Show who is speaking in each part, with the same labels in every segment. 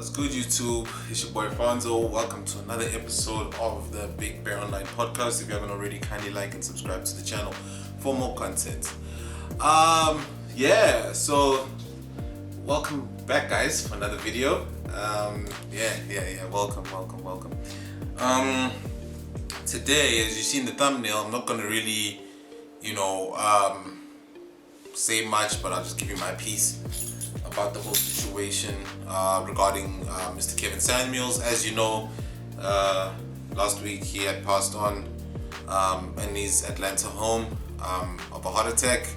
Speaker 1: What's good, YouTube? It's your boy Fonzo. Welcome to another episode of the Big Bear Online Podcast. If you haven't already, kindly like and subscribe to the channel for more content. So welcome back, guys, for another video. Welcome. Today, as you see in the thumbnail, I'm not gonna really, say much, but I'll just give you my piece about the whole situation regarding Mr. Kevin Samuels. As you know, last week he had passed on in his Atlanta home of a heart attack,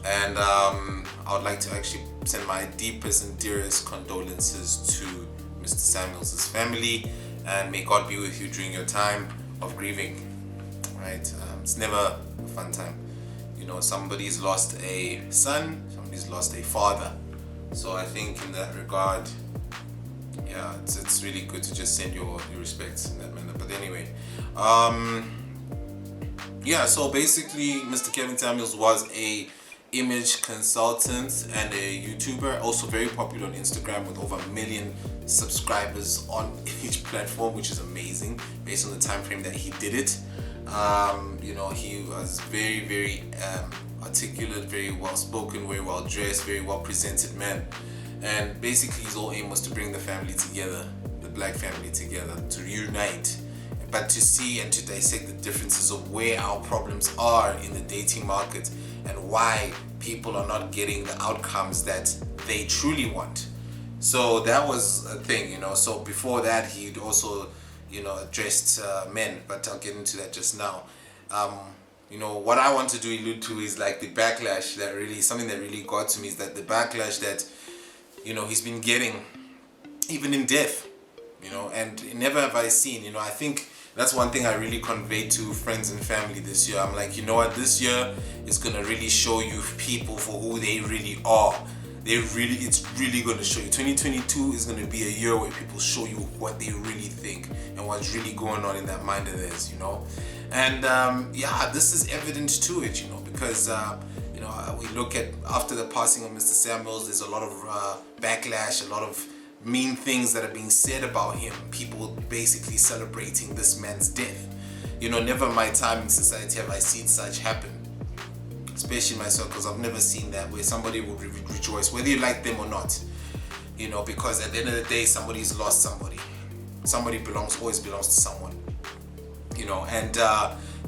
Speaker 1: and I would like to actually send my deepest and dearest condolences to Mr. Samuels' family, and may God be with you during your time of grieving. Right? It's never a fun time. Somebody's lost a son, somebody's lost a father. So I think in that regard, it's really good to just send your respects in that manner. But anyway, so basically Mr. Kevin Samuels was a image consultant and a YouTuber, also very popular on Instagram with over 1 million subscribers on each platform, which is amazing based on the time frame that he did it. He was very, very articulate, very well spoken, very well dressed, very well presented man. And basically his whole aim was to bring the family together, the black family together, to reunite, but to see and to dissect the differences of where our problems are in the dating market and why people are not getting the outcomes that they truly want. So that was a thing, So before that, he'd also addressed men, but I'll get into that just now. What I want to allude to is like the backlash that really, something that really got to me is that the backlash that, he's been getting, even in death, and never have I seen, I think that's one thing I really conveyed to friends and family this year. I'm like, this year is going to really show you people for who they really are. It's really going to show you. 2022 is going to be a year where people show you what they really think and what's really going on in that mind of theirs, And this is evident to it, because we look at after the passing of Mr. Samuels, there's a lot of backlash, a lot of mean things that are being said about him. People basically celebrating this man's death. Never in my time in society have I seen such happen. Especially in my circles, I've never seen that where somebody would rejoice, whether you like them or not. Because at the end of the day, somebody's lost somebody. Somebody always belongs to someone. And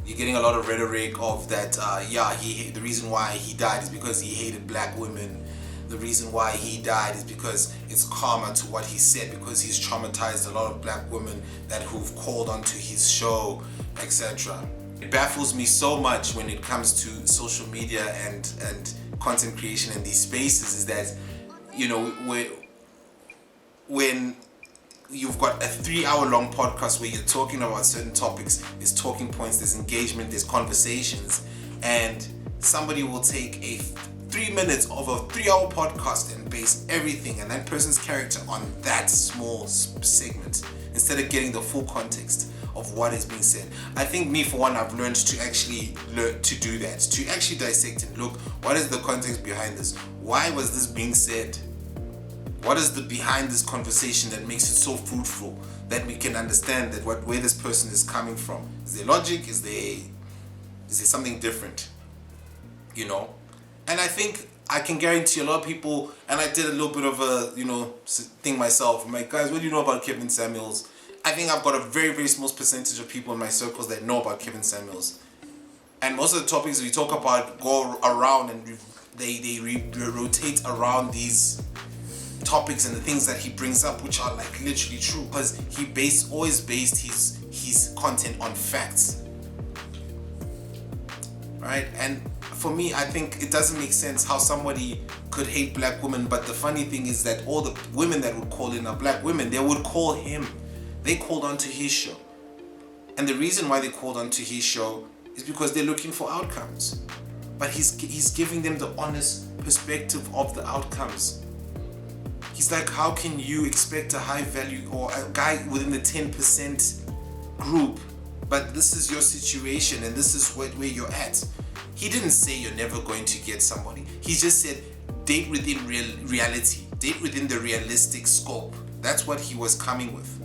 Speaker 1: you're getting a lot of rhetoric of that. The reason why he died is because he hated black women. The reason why he died is because it's karma to what he said, because he's traumatized a lot of black women who've called onto his show, etc. It baffles me so much when it comes to social media and content creation in these spaces is that, when you've got a 3-hour-long podcast where you're talking about certain topics, there's talking points, there's engagement, there's conversations, and somebody will take 3 minutes of a 3-hour podcast and base everything and that person's character on that small segment instead of getting the full context of what is being said. I think me, for one, I've learned to actually do that, to actually dissect and look, what is the context behind this? Why was this being said? What is the behind this conversation that makes it so fruitful that we can understand that where this person is coming from? Is there logic? Is there something different? And I think I can guarantee a lot of people, and I did a little bit of a thing myself. I'm like, guys, what do you know about Kevin Samuels? I think I've got a very, very small percentage of people in my circles that know about Kevin Samuels. And most of the topics we talk about go around and they rotate around these topics and the things that he brings up, which are like literally true, because he always based his content on facts. Right? And for me, I think it doesn't make sense how somebody could hate black women, but the funny thing is that all the women that would call in are black women. They would call him. They called onto his show. And the reason why they called onto his show is because they're looking for outcomes. But he's giving them the honest perspective of the outcomes. He's like, how can you expect a high value or a guy within the 10% group, but this is your situation and this is where you're at? He didn't say you're never going to get somebody. He just said date within reality, date within the realistic scope That's what he was coming with.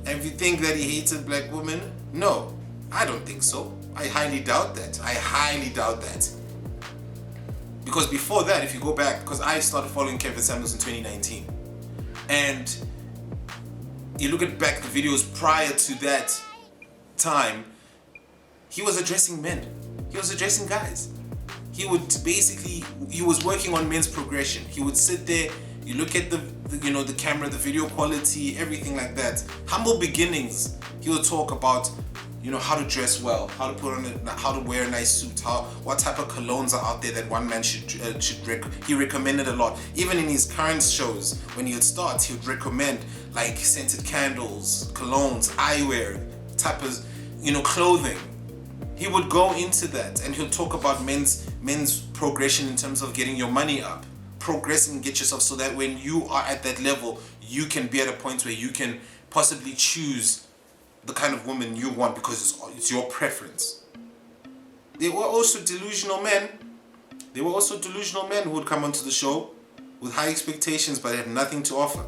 Speaker 1: And if you think that he hated black women, no, I don't think so. I highly doubt that. I highly doubt that. Because before that, if you go back, because I started following Kevin Samuels in 2019, and you look at back the videos prior to that time, he was addressing men. He was addressing guys. He was working on men's progression. He would sit there, you look at the camera, the video quality, everything like that. Humble beginnings. He would talk about, how to dress well, how to wear a nice suit, what type of colognes are out there that one man should he recommended a lot. Even in his current shows, when he would start, he would recommend like scented candles, colognes, eyewear, type of, clothing. He would go into that, and he'll talk about men's progression in terms of getting your money up, progress and get yourself so that when you are at that level, you can be at a point where you can possibly choose the kind of woman you want because it's your preference. There were also delusional men. There were also delusional men who would come onto the show with high expectations but had nothing to offer.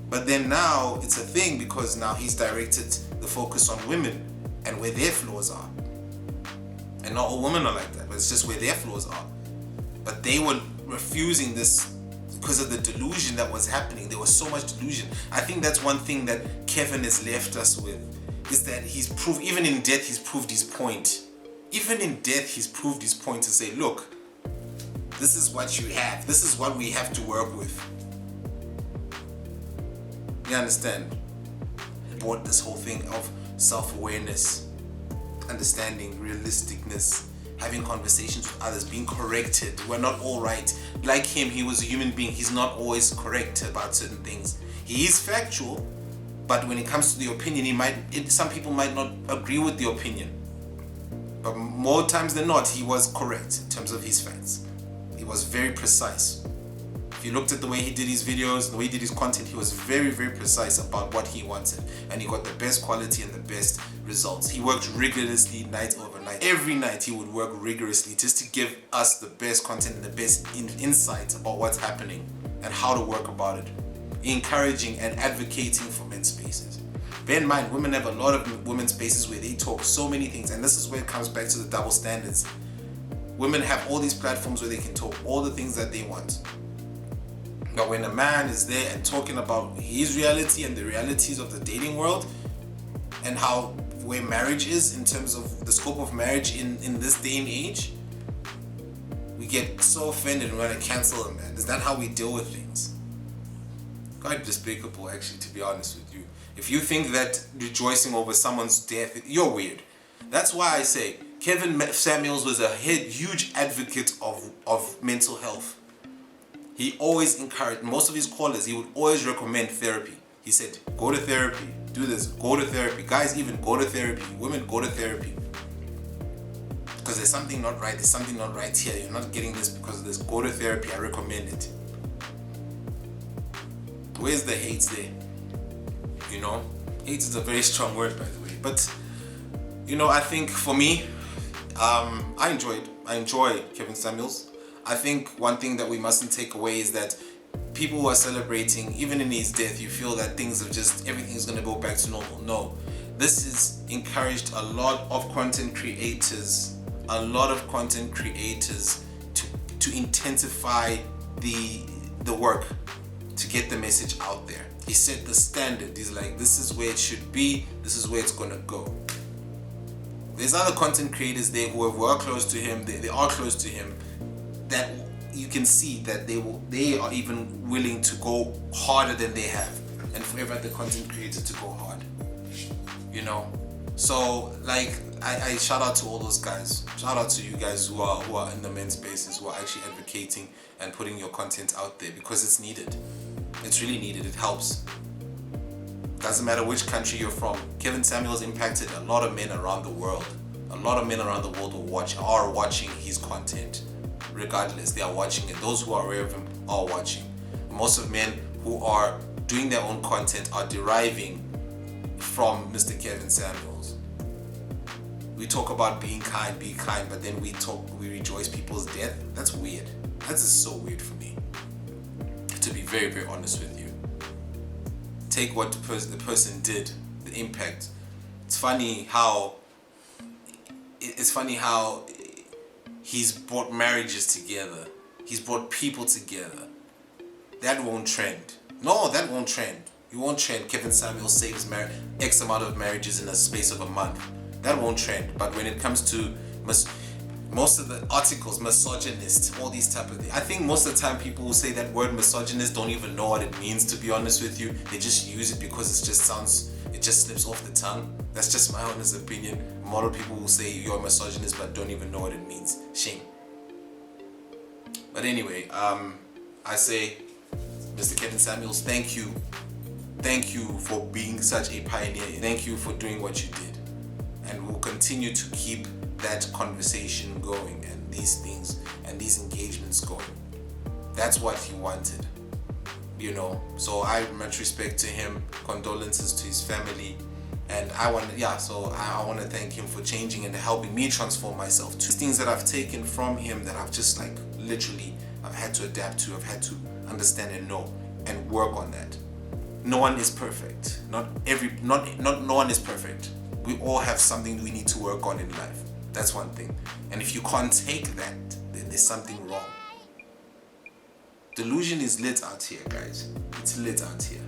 Speaker 1: But then now it's a thing because now he's directed the focus on women and where their flaws are. And not all women are like that, but it's just where their flaws are. But they were refusing this because of the delusion that was happening. There was so much delusion. I think that's one thing that Kevin has left us with, is that he's proved, even in death, he's proved his point. Even in death, he's proved his point to say, look, this is what you have. This is what we have to work with. You understand? He brought this whole thing of self-awareness, understanding, realisticness, having conversations with others, being corrected. We're not all right. Like him, he was a human being. He's not always correct about certain things. He is factual, but when it comes to the opinion, some people might not agree with the opinion. But more times than not, he was correct in terms of his facts. He was very precise. If you looked at the way he did his videos, the way he did his content, he was very, very precise about what he wanted. And he got the best quality and the best results. He worked rigorously night over night. Every night he would work rigorously just to give us the best content and the best insight about what's happening and how to work about it. Encouraging and advocating for men's spaces. Bear in mind, women have a lot of women's spaces where they talk so many things, and this is where it comes back to the double standards. Women have all these platforms where they can talk all the things that they want. But when a man is there and talking about his reality and the realities of the dating world and where marriage is in terms of the scope of marriage in this day and age, we get so offended and we want to cancel him, man. Is that how we deal with things? Quite despicable, actually, to be honest with you. If you think that rejoicing over someone's death, you're weird. That's why I say Kevin Samuels was a huge advocate of mental health. He always encouraged, most of his callers, he would always recommend therapy. He said, go to therapy, do this, go to therapy. Guys, even go to therapy. Women, go to therapy. Because there's something not right, there's something not right here. You're not getting this because of this. Go to therapy, I recommend it. Where's the hate there? Hate is a very strong word, by the way. But, I think for me, I enjoy Kevin Samuels. I think one thing that we mustn't take away is that people who are celebrating, even in his death, you feel that everything is going to go back to normal. No, this has encouraged a lot of content creators to intensify the work to get the message out there. He set the standard. He's like, this is where it should be, this is where it's going to go. There's other content creators there who are close to him, they are close to him, that you can see that they are even willing to go harder than they have, and for every other content creator to go hard, so I shout out to all those guys, shout out to you guys who are in the men's spaces, who are actually advocating and putting your content out there, because it's needed. It's really needed. It helps. Doesn't matter which country you're from. Kevin Samuels impacted a lot of men around the world. A lot of men around the world are watching his content. Regardless, they are watching it. Those who are aware of him are watching. Most of men who are doing their own content are deriving from Mr. Kevin Samuels. We talk about be kind, but then we rejoice people's death. That's weird. That's just so weird for me. to be very, very honest with you. Take what the person did, the impact. It's funny how he's brought marriages together. He's brought people together. That won't trend. No, that won't trend. It won't trend. Kevin Samuels saves X amount of marriages in a space of a month. That won't trend. But when it comes to most of the articles, misogynist, all these type of things. I think most of the time people who say that word misogynist don't even know what it means, to be honest with you. They just use it because it just slips off the tongue. That's just my honest opinion. A lot of people will say you're a misogynist but don't even know what it means. Shame. But anyway, I say, Mr. Kevin Samuels, thank you. Thank you for being such a pioneer. Thank you for doing what you did. And we'll continue to keep that conversation going and these things and these engagements going. That's what he wanted, you know. So I much respect to him, condolences to his family, and I want to thank him for changing and helping me transform myself. Two things that I've taken from him that I've just like literally I've had to adapt to, I've had to understand and know and work on that. No one is perfect. Not no one is perfect. We all have something we need to work on in life. That's one thing. And if you can't take that, then there's something wrong. Delusion is lit out here, guys. It's lit out here.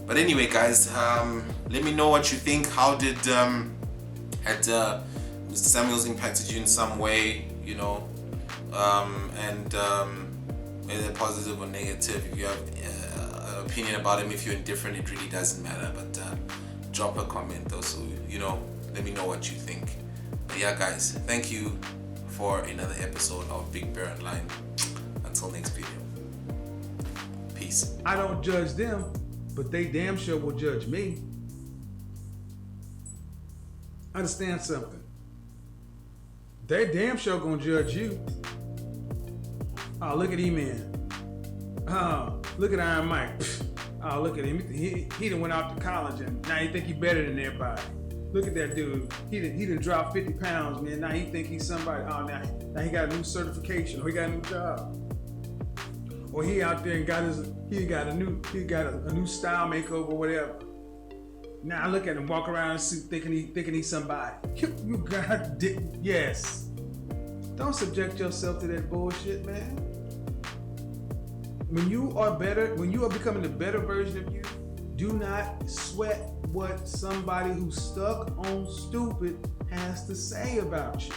Speaker 1: But anyway, guys, let me know what you think. How did Mr. Samuels impacted you in some way, you know? Whether positive or negative. If you have an opinion about him, if you're indifferent, it really doesn't matter. But drop a comment though, so you know, let me know what you think. But yeah, guys, thank you for another episode of Big Bear Online. Until next video. Peace.
Speaker 2: I don't judge them, but they damn sure will judge me. Understand something. They damn sure gonna judge you. Oh, look at E-Man. Oh, look at Iron Mike. Oh, look at him. He done went out to college and now he think he better than everybody. Look at that dude. He done dropped 50 pounds, man. Now he think he's somebody. Oh, now he got a new certification or he got a new job. Or he out there and got a new style makeover or whatever. Now look at him walk around in a suit thinking he's somebody. You got yes. Don't subject yourself to that bullshit, man. When you are becoming the better version of you, do not sweat what somebody who's stuck on stupid has to say about you.